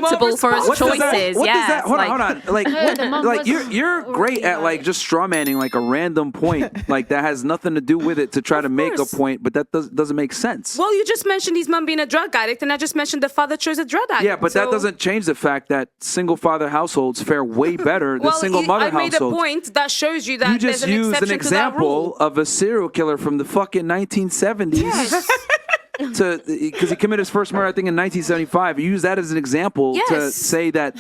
accountable for his choices. What does that? Hold like, on. Like you're great at like just strawmanning like a random point like that has nothing to do with it to try to make a point, but that doesn't make sense. Well, you just mentioned his mom being a drug addict, and I just mentioned the father chose a drug addict. Yeah, but that doesn't change the fact that single father households fare way better than single mother households. I made a point that shows you that you just there's used an example of a serial killer from the fucking 1970s. Yes. Because he committed his first murder, I think, in 1975. You use that as an example to say that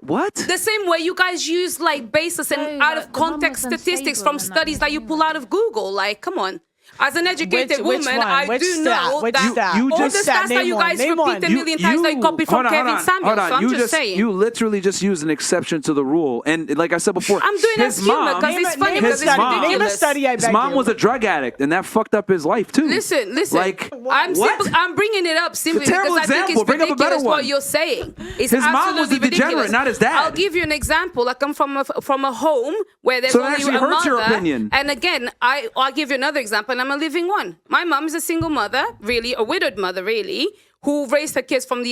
what? The same way you guys use like basis and out of context statistics from studies that you pull out of Google. Like, come on. As an educated woman, I do know that all the stats that you guys repeat a million times that you copy from Kevin Samuels. So I'm just saying. You literally just use an exception to the rule. And like I said before, I'm doing this humor because it's funny because it's ridiculous. His mom was a drug addict, and that fucked up his life too. Listen. Like, I'm bringing it up simply because I think it's ridiculous what you're saying. His mom was a degenerate, not his dad. I'll give you an example. I come from a home where there's only a mother. Your opinion. And again, I'll give you another example. And I'm a living one. My mom is a single mother, really, a widowed mother, really, who raised her kids from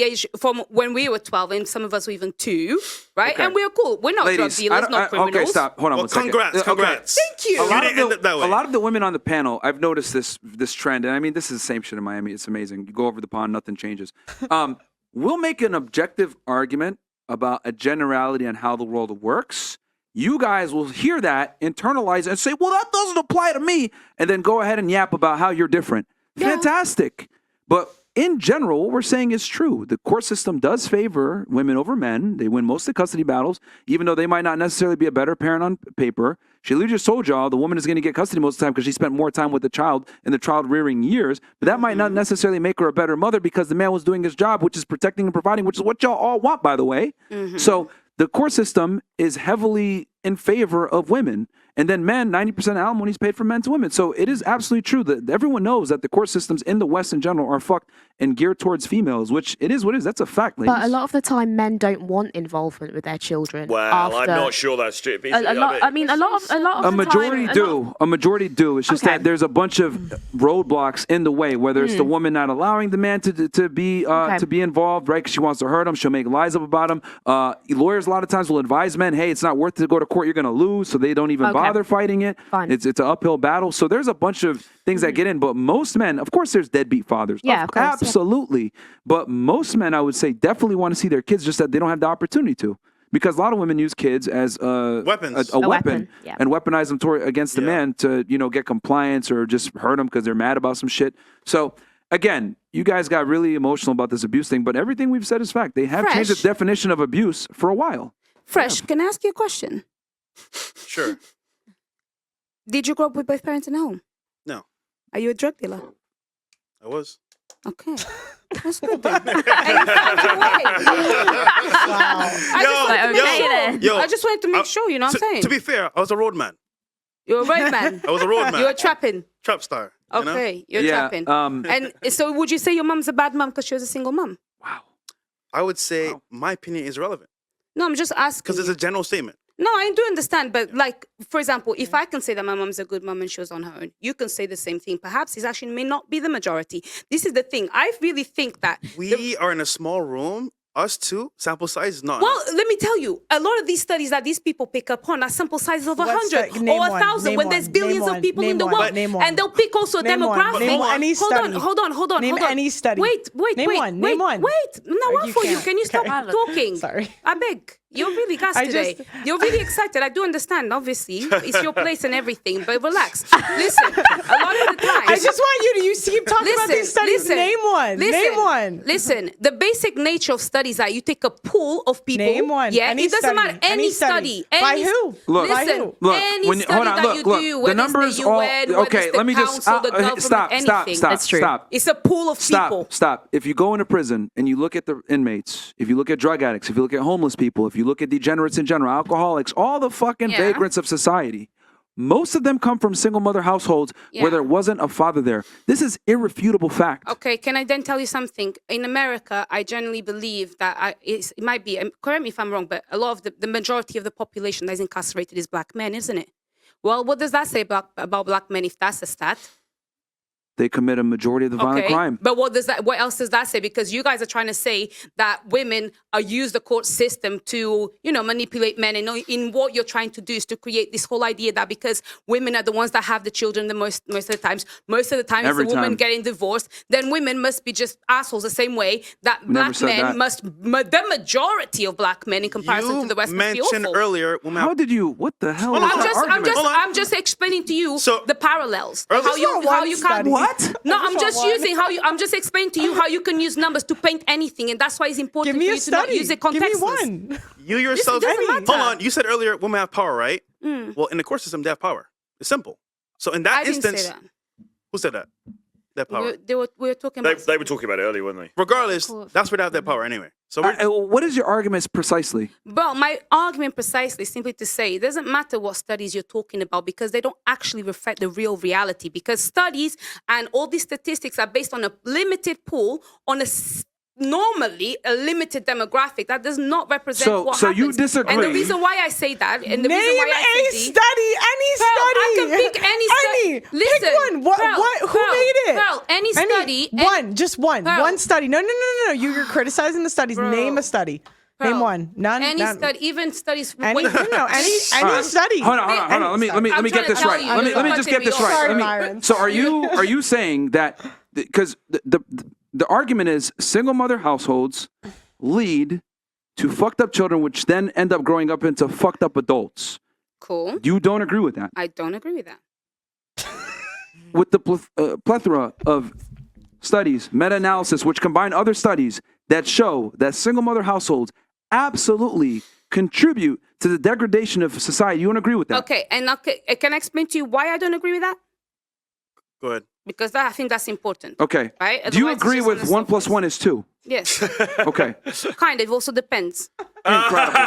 when we were 12, and some of us were even 2, right? Okay. And we're cool. We're not drug dealers, not criminals. Okay, stop. Hold on one second. Congrats. Thank you. A lot of the women on the panel, I've noticed this trend, and I mean, this is the same shit in Miami. It's amazing. You go over the pond, nothing changes. We'll make an objective argument about a generality on how the world works. You guys will hear that, internalize it, and say, well, that doesn't apply to me, and then go ahead and yap about how you're different. Yeah. Fantastic. But in general, what we're saying is true. The court system does favor women over men. They win most of the custody battles, even though they might not necessarily be a better parent on paper. She literally just told y'all the woman is going to get custody most of the time because she spent more time with the child in the child rearing years. But that might not necessarily make her a better mother because the man was doing his job, which is protecting and providing, which is what y'all all want, by the way. So the court system is heavily in favor of women. And then men, 90% alimony is paid from men to women. So it is absolutely true that everyone knows that the court systems in the West in general are fucked and geared towards females, which it is what it is. That's a fact, ladies. But a lot of the time, men don't want involvement with their children. Well, I'm not sure that's true. A majority do. It's just that there's a bunch of roadblocks in the way, whether it's the woman not allowing the man to be involved, right? Because she wants to hurt him. She'll make lies up about him. Lawyers a lot of times will advise men, hey, it's not worth it to go to court. You're going to lose. So they don't even bother fighting it. Fine. It's an uphill battle. So there's a bunch of things that get in. But most men, of course, there's deadbeat fathers. Yeah, of course, absolutely. Yeah. But most men, I would say, definitely want to see their kids, just that they don't have the opportunity to. Because a lot of women use kids as weapons, a weapon, and weaponize them against the man to get compliance or just hurt them because they're mad about some shit. So again, you guys got really emotional about this abuse thing, but everything we've said is fact. They have changed the definition of abuse for a while. Fresh, can I ask you a question? Sure. Did you grow up with both parents in the home? No. Are you a drug dealer? I was. Okay. That's good then. And you found your way. I just wanted to make sure, you know what I'm saying? To be fair, I was a roadman. You're a roadman? I was a roadman. You were trapping? Trap star. Okay, you're trapping. And so would you say your mom's a bad mom because she was a single mom? Wow. I would say my opinion is relevant. No, I'm just asking. Because it's a general statement. No, I do understand. But like, for example, if I can say that my mom's a good mom and she was on her own, you can say the same thing. Perhaps it actually may not be the majority. This is the thing. I really think that... We are in a small room. Us two, sample size is not Well, enough. let me tell you, a lot of these studies that these people pick up on are sample sizes of 100 or 1,000 when there's billions of people in the world. And they'll pick also a demographic. Hold on. Name any study. Wait. Name one. Wait. No, what for you? Can you stop talking? Sorry. I beg. You're really gassed today. You're really excited. I do understand, obviously. It's your place and everything, but relax. Listen, a lot of the time... I just want you to keep talking about these studies. Name one. Name one. Listen, the basic nature of studies are you take a pool of people. Name one. Yeah, it doesn't matter. Any study. By who? Look, listen, any study that you do, the numbers all... Okay, let me just... Stop. That's true. Stop. It's a pool of people. Stop. If you go into prison and you look at the inmates, if you look at drug addicts, if you look at homeless people, if you look at degenerates in general, alcoholics, all the fucking vagrants of society, most of them come from single mother households where there wasn't a father there. This is irrefutable fact. Okay, can I then tell you something? In America, I generally believe that it might be, correct me if I'm wrong, but a lot of the majority of the population that is incarcerated is black men, isn't it? Well, what does that say about black men if that's a stat? they commit a majority of the violent crime. But what else does that say? Because you guys are trying to say that women use the court system to, manipulate men. And in what you're trying to do is to create this whole idea that because women are the ones that have the children the most of the times it's the woman getting divorced, then women must be just assholes the same way that black men the majority of black men in comparison to the rest must be awful. You mentioned earlier, what the hell? I'm just explaining to you the parallels. How you can what? No, I'm just explaining to you how you can use numbers to paint anything, and that's why it's important for you to not use it contextless. Give me one. You yourself, hold on. You said earlier women have power, right? Well, in the court system, they have power. It's simple. So in that instance, who said that? That power. We were talking about. They were talking about it earlier, weren't they? Regardless, that's where they have that power anyway. So what is your argument precisely? Well, my argument precisely is simply to say it doesn't matter what studies you're talking about because they don't actually reflect the real reality. Because studies and all these statistics are based on a limited pool on normally a limited demographic that does not represent what happens. So you disagree. And the reason why I say that, and the Name reason why I say any study. I can pick any study. Listen, pick one. Who made it? Pearl, any study. Just one. Pearl. One study. No. You're criticizing the studies. Bro. Name a study. Pearl. Name one. None. Any study, even studies. Any study. Hold on. Let me get this right. Let me just get this right. So are you saying that because the argument is single mother households lead to fucked up children, which then end up growing up into fucked up adults? Cool. You don't agree with that? I don't agree with that. With the plethora of studies, meta-analysis, which combine other studies that show that single mother households absolutely contribute to the degradation of society. You don't agree with that? Okay, and can I explain to you why I don't agree with that? go ahead. Because I think that's important. Okay. Right? Do you Otherwise, agree it's just with 1 + 1 is 2? Yes. Okay. Kind of. It also depends. Incredible.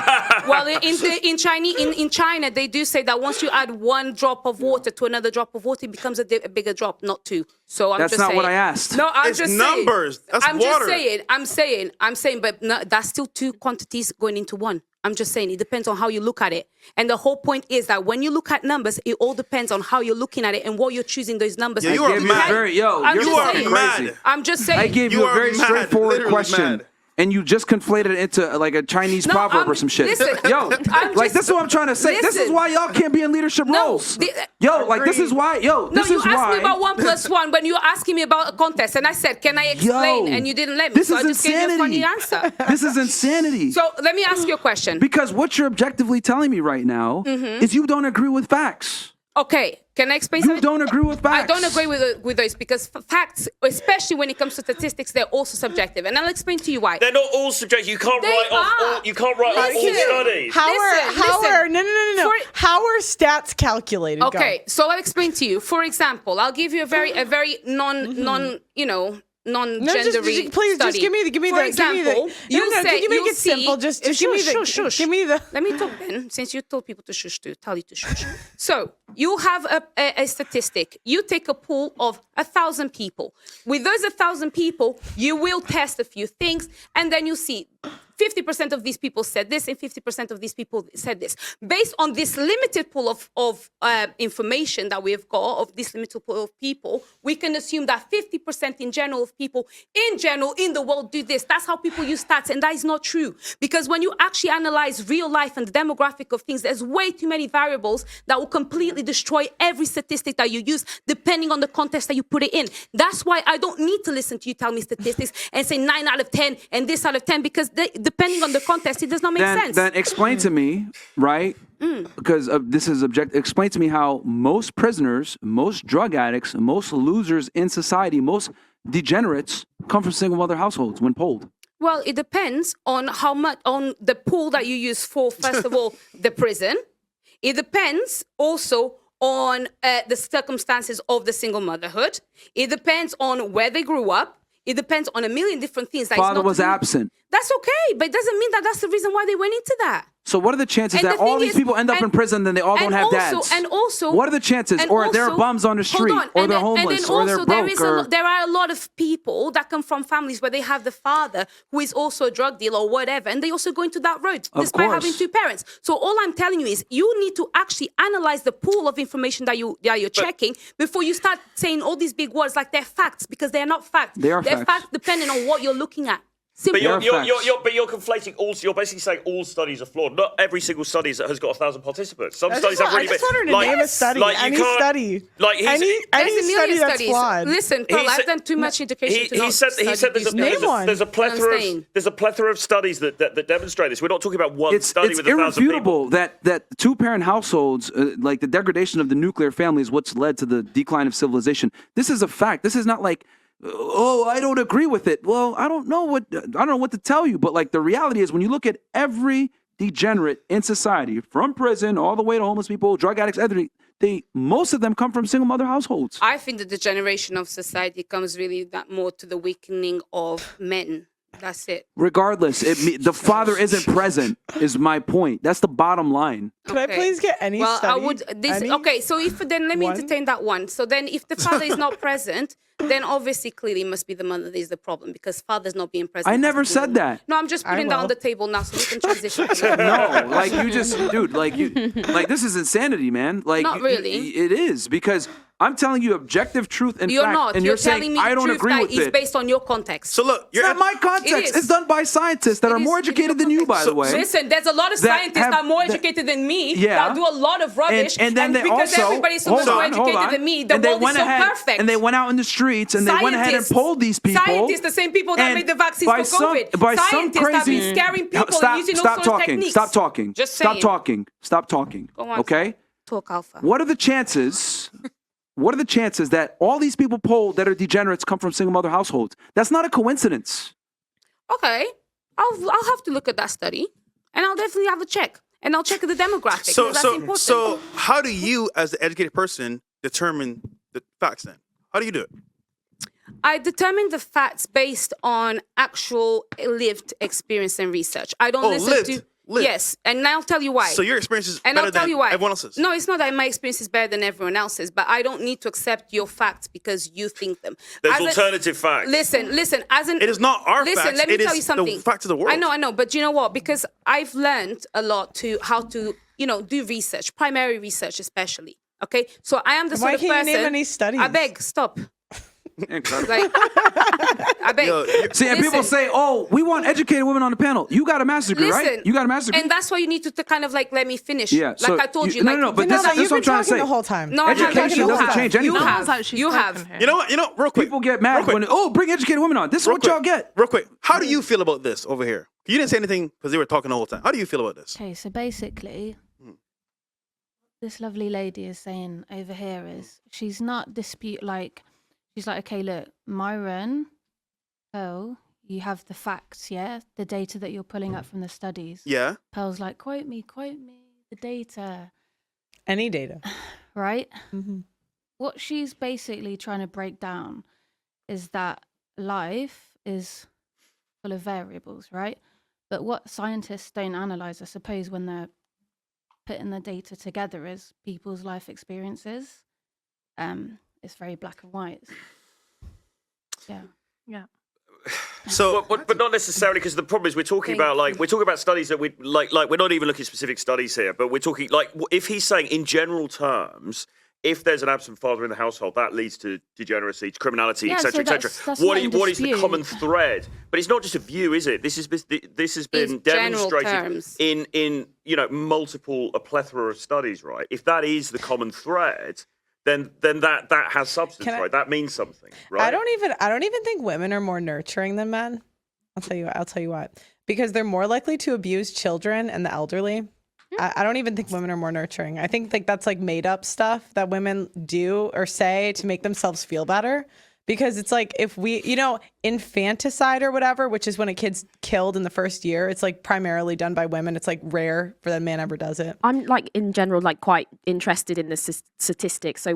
Well, in China, they do say that once you add one drop of water to another drop of water, it becomes a bigger drop, not two. So I'm That's just not saying. what I asked. No, I'm It's just numbers. saying. That's I'm water. just saying, but no, that's still two quantities going into one. I'm just saying it depends on how you look at it. And the whole point is that when you look at numbers, it all depends on how you're looking at it and what you're choosing those numbers. Yeah, as. you are mad. I'm You're just fucking saying. crazy. I'm just saying. I gave You you a are very mad, straightforward literally question. mad. And you just conflated it into like a Chinese No, proverb or some shit. listen, Yo, I'm like just- this is what I'm trying to say. This is listen. why y'all can't be in leadership No, roles. the- Yo, like this is why. Yo, No, this you is asked why. me about 1 + 1 when you were asking me about a contest, and I said, "Can I explain?" Yo, and you didn't let me, this so is I just gave you a funny answer. This is insanity. So let me ask you a question. Because what you're objectively telling me right now is you don't agree with facts. Okay, can I explain You something? don't agree with facts. I don't agree with those because facts, especially when it comes to statistics, they're also subjective, and I'll explain to you why. They're not all subjective. You can't They write off are. all. You can't write off all Listen. studies. How are listen. How are stats calculated? Go. Okay, so I'll explain to you. For example, I'll give you a very non-gendery please study. just give me For example, can you make it simple? Just give me the shush. give me the. Let me talk then, since you told people to shush, to tell you to shush. So you have a statistic. You take a pool of 1,000 people. With those 1,000 people, you will test a few things, and then you see 50% of these people said this, and 50% of these people said this. Based on this limited pool of information that we've got, of this limited pool of people, we can assume that 50% in general of people, in the world do this. That's how people use stats, and that is not true. Because when you actually analyze real life and the demographic of things, there's way too many variables that will completely destroy every statistic that you use, depending on the context that you put it in. That's why I don't need to listen to you tell me statistics and say 9 out of 10 and this out of 10, because depending on the context, it does not make sense. Then explain to me, right? Because this is objective. Explain to me how most prisoners, most drug addicts, most losers in society, most degenerates come from single mother households when polled. Well, it depends on how much, on the pool that you use for, first of all, the prison. It depends also on the circumstances of the single motherhood. It depends on where they grew up. It depends on a million different things. Father was absent. That's okay, but it doesn't mean that that's the reason why they went into that. So what are the chances that all these people end up in prison and they all don't have dads? And also, what are the chances? Or they're bums on the street, or they're homeless, or they're broke. There are a lot of people that come from families where they have the father who is also a drug dealer or whatever, and they also go into that road despite having two parents. So all I'm telling you is you need to actually analyze the pool of information that you're checking before you start saying all these big words like they're facts, because they're not facts. They're facts depending on what you're looking at. But you're conflating all. You're basically saying all studies are flawed. Not every single study has got 1,000 participants. Some studies have really. I just want her to name a study. Any study. Like any study that's flawed. Listen, Paul, I've done too much education. He said there's a plethora of studies that demonstrate this. We're not talking about one study with 1,000 people. It's irrefutable that two-parent households, like the degradation of the nuclear family, is what's led to the decline of civilization. This is a fact. This is not like, oh, I don't agree with it. Well, I don't know what to tell you. But like the reality is, when you look at every degenerate in society, from prison all the way to homeless people, drug addicts, most of them come from single mother households. I think the degeneration of society comes really that more to the weakening of men. That's it. Regardless, the father isn't present is my point. That's the bottom line. Could I please get any study? I would. Okay, so if then let me entertain that one. So then if the father is not present, then obviously clearly it must be the mother that is the problem, because father's not being present. I never said that. No, I'm just putting that on the table now so we can transition. No, like you just, dude, like this is insanity, man. Like not really. It is, because I'm telling you objective truth and you're fact, not. and you're saying telling me I don't agree with it. It's based on your context. So look, it's not my context. It's done by scientists that are more educated than you, by the way. Listen, there's a lot of scientists that are more educated than me that do a lot of rubbish. And then because everybody's so much more educated than me, the world is so perfect. And they went out in the streets and they went ahead and polled these people. Scientists, the same people that made the vaccines for COVID. Scientists have been scaring people and using all sorts of techniques. Stop talking. Just saying. Stop talking. Okay? Talk alpha. What are the chances that all these people polled that are degenerates come from single mother households? That's not a coincidence. Okay. I'll have to look at that study, and I'll definitely have a check. And I'll check the demographics. That's important. So how do you, as an educated person, determine the facts then? How do you do it? I determine the facts based on actual lived experience and research. I don't listen to... Lived. Yes, and I'll tell you why. So your experience is and better I'll tell than you why. everyone else's? No, it's not that my experience is better than everyone else's, but I don't need to accept your facts because you think them. There's alternative facts. Listen. It is not our facts. Listen, let me tell you something. The facts of the world. I know, but you know what? Because I've learned a lot how to do research, primary research especially. Okay, so I am the sort of person. Why can't you name any studies? I beg, stop. Incredible. Like, I beg. See, and people say, "Oh, we want educated women on the panel." You got a master's degree, right? You got a master's degree, and that's why you need to kind of like let me finish. Yeah, like so I told you. No, but this is what I'm trying to say. The whole time. No, education doesn't change anything. You have. You know what? Real quick. People get mad when bring educated women on. This is what y'all get. Real quick. How do you feel about this over here? You didn't say anything because they were talking the whole time. How do you feel about this? Okay, so basically, this lovely lady is saying over here is she's not she's like, okay, look, Myron, Pearl, you have the facts, yeah? The data that you're pulling up from the studies. Yeah. Pearl's like, quote me, the data. Any data. Right? Mm-hmm. What she's basically trying to break down is that life is full of variables, right? But what scientists don't analyze, I suppose, when they're putting the data together is people's life experiences. It's very black and white. Yeah. So, but not necessarily, because the problem is we're talking about studies that we're not even looking at specific studies here, but we're talking like if he's saying in general terms, if there's an absent father in the household, that leads to degeneracy, to criminality, etc., etc. What is the common thread? But it's not just a view, is it? This has been demonstrated in a plethora of studies, right? If that is the common thread, then that has substance, right? That means something, right? I don't even think women are more nurturing than men. I'll tell you what. Because they're more likely to abuse children and the elderly. I don't even think women are more nurturing. I think that's like made up stuff that women do or say to make themselves feel better. Because it's like if we, infanticide or whatever, which is when a kid's killed in the first year, it's like primarily done by women. It's like rare for that man ever does it. I'm like in general like quite interested in the statistics. So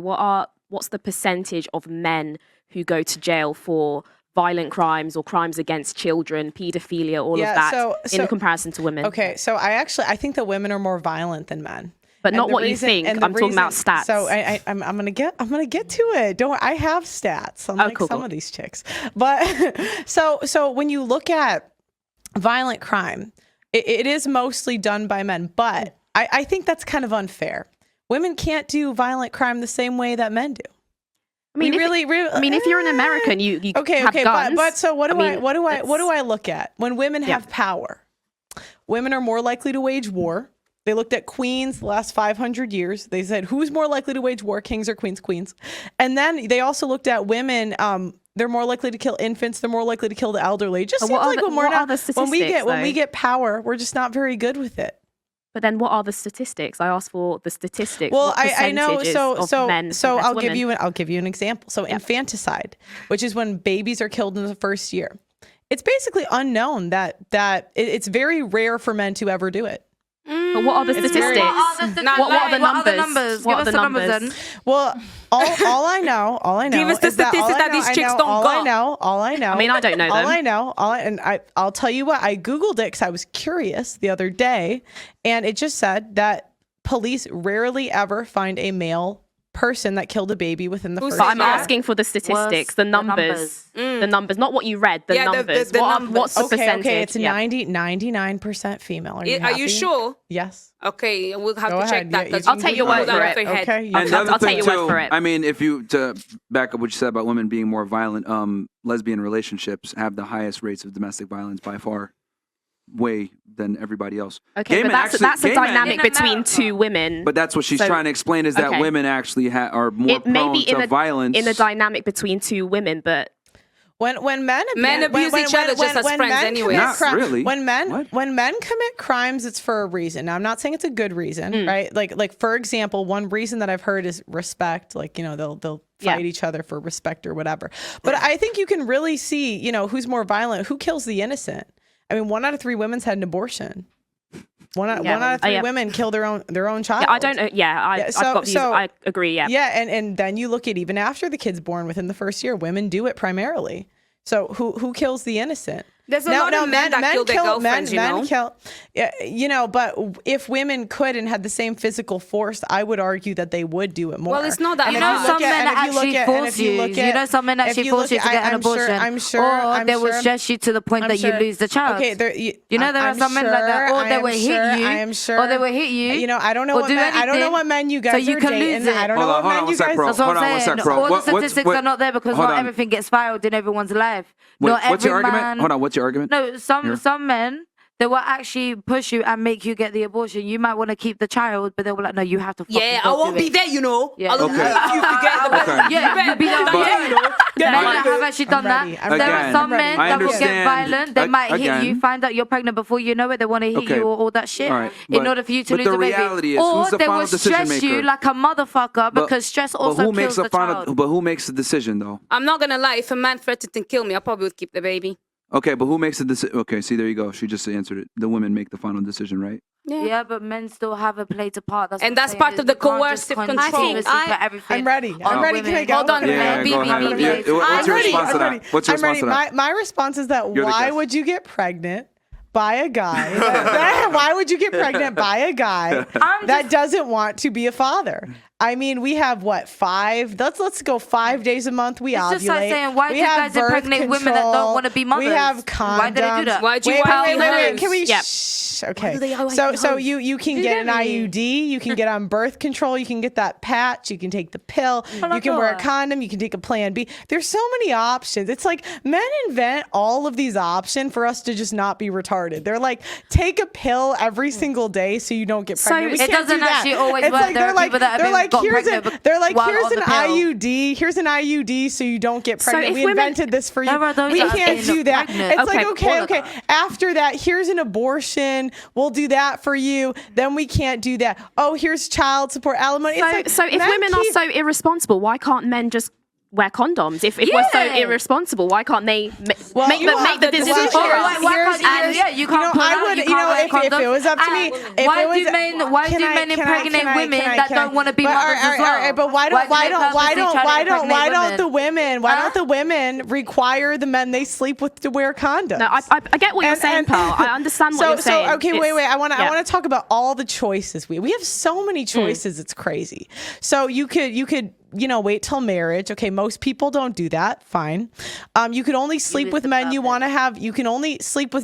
what's the percentage of men who go to jail for violent crimes or crimes against children, pedophilia, all of that in comparison to women. Okay, so I think that women are more violent than men. But not what you think. I'm talking about stats. So I'm gonna get to it. I have stats, unlike some of these chicks. But so when you look at violent crime, it is mostly done by men. But I think that's kind of unfair. Women can't do violent crime the same way that men do. I mean, if you're an American, you have guns. But so what do I look at when women have power? Women are more likely to wage war. They looked at queens the last 500 years. They said, who's more likely to wage war, kings or queens? Queens. And then they also looked at women. They're more likely to kill infants. They're more likely to kill the elderly. It just seems like when we get power, we're just not very good with it. But then, what are the statistics? I asked for the statistics. Well, I know. So I'll give you an example. So infanticide, which is when babies are killed in the first year, it's basically unknown that it's very rare for men to ever do it. But what are the statistics? What are the numbers? Give us the numbers then. Well, all I know. Give us the statistics that these chicks don't got. All I know. I mean, I don't know them. All I know. I'll tell you what. I Googled it because I was curious the other day, and it just said that police rarely ever find a male person that killed a baby within the first year. I'm asking for the statistics, the numbers. The numbers, not what you read, the numbers. What's the percentage? Okay, it's 99% female. Are you sure? Yes. Okay, we'll have to check that. I'll take your word for it. Okay. I'll take your word for it. I mean, to back up what you said about women being more violent, lesbian relationships have the highest rates of domestic violence by far. Way than everybody else. Okay, but that's a dynamic between two women. But that's what she's trying to explain is that women actually are more prone to violence. In a dynamic between two women, but when men abuse each other just as friends anyway. Not really. When men commit crimes, it's for a reason. Now, I'm not saying it's a good reason, right? Like for example, one reason that I've heard is respect. Like, they'll fight each other for respect or whatever. But I think you can really see, who's more violent, who kills the innocent. I mean, 1 out of 3 women's had an abortion. One out of 3 women kill their own child. I don't know. I've got views. I agree. Yeah. Yeah, and then you look at even after the kid's born, within the first year, women do it primarily. So who kills the innocent? There's a lot of men that kill their girlfriends, men kill, but if women could and had the same physical force, I would argue that they would do it more. Well, it's not that. Some men actually force you. Some men actually force you to get an abortion. I'm sure. Or they will stress you to the point that you lose the child. Okay, there are some men like that. Or they will hit you. I am sure. Or they will hit you. I don't know what men you guys are dating. I don't know what men you guys are. That's what I'm saying. All the statistics are not there because not everything gets filed in everyone's life. What's your argument? Hold on. What's your argument? No, some men, they will actually push you and make you get the abortion. You might want to keep the child, but they will like, no, you have to. Yeah, I won't be there, Yeah. I'll leave you to get the abortion. Yeah, you be there. Men that have actually done that. There are some men that will get violent. They might hit you, find out you're pregnant before you know it. They want to hit you or all that shit in order for you to lose the baby. Reality is, or who's the they final will decision stress maker? you like a motherfucker because stress also kills the child. But who makes the decision though? I'm not gonna lie. If a man threatened to kill me, I probably would keep the baby. Okay, but who makes the decision? Okay, see, there you go. She just answered it. The women make the final decision, right? Yeah, but men still have a play to part. That's part of the coercive control. I'm ready. Can I go? Hold on. Yeah, go ahead. What's your response to that? What's your response to that? My response is that why would you get pregnant by a guy? Why would you get pregnant by a guy that doesn't want to be a father? I mean, we have 5? Let's go 5 days a month. We ovulate. It's just like saying, why do you guys impregnate women that don't want to be mothers? We have condoms. Why do they do that? Why do you wait. Can we? Shh. Okay. So you can get an IUD. You can get on birth control. You can get that patch. You can take the pill. You can wear a condom. You can take a Plan B. There's so many options. It's like men invent all of these options for us to just not be retarded. They're like, take a pill every single day so you don't get pregnant. So it doesn't actually always work. There are people that have been here's an IUD. Here's an IUD so you don't get pregnant. So we invented this for you. We can't do that. It's like, okay. After that, here's an abortion. We'll do that for you. Then we can't do that. Oh, here's child support, alimony. So if women are so irresponsible, why can't men just wear condoms. If we're so irresponsible, why can't they make the decision for us? You can't if it was up to me, why do men impregnate women that don't want to be mothers as well? But why don't the women require the men they sleep with to wear condoms? No, I get what you're saying, Pearl. I understand what you're saying. So okay, wait. I want to talk about all the choices we have. So many choices. It's crazy. So you could wait till marriage. Okay, most people don't do that. Fine. You could only sleep with men you want to have. You can only sleep with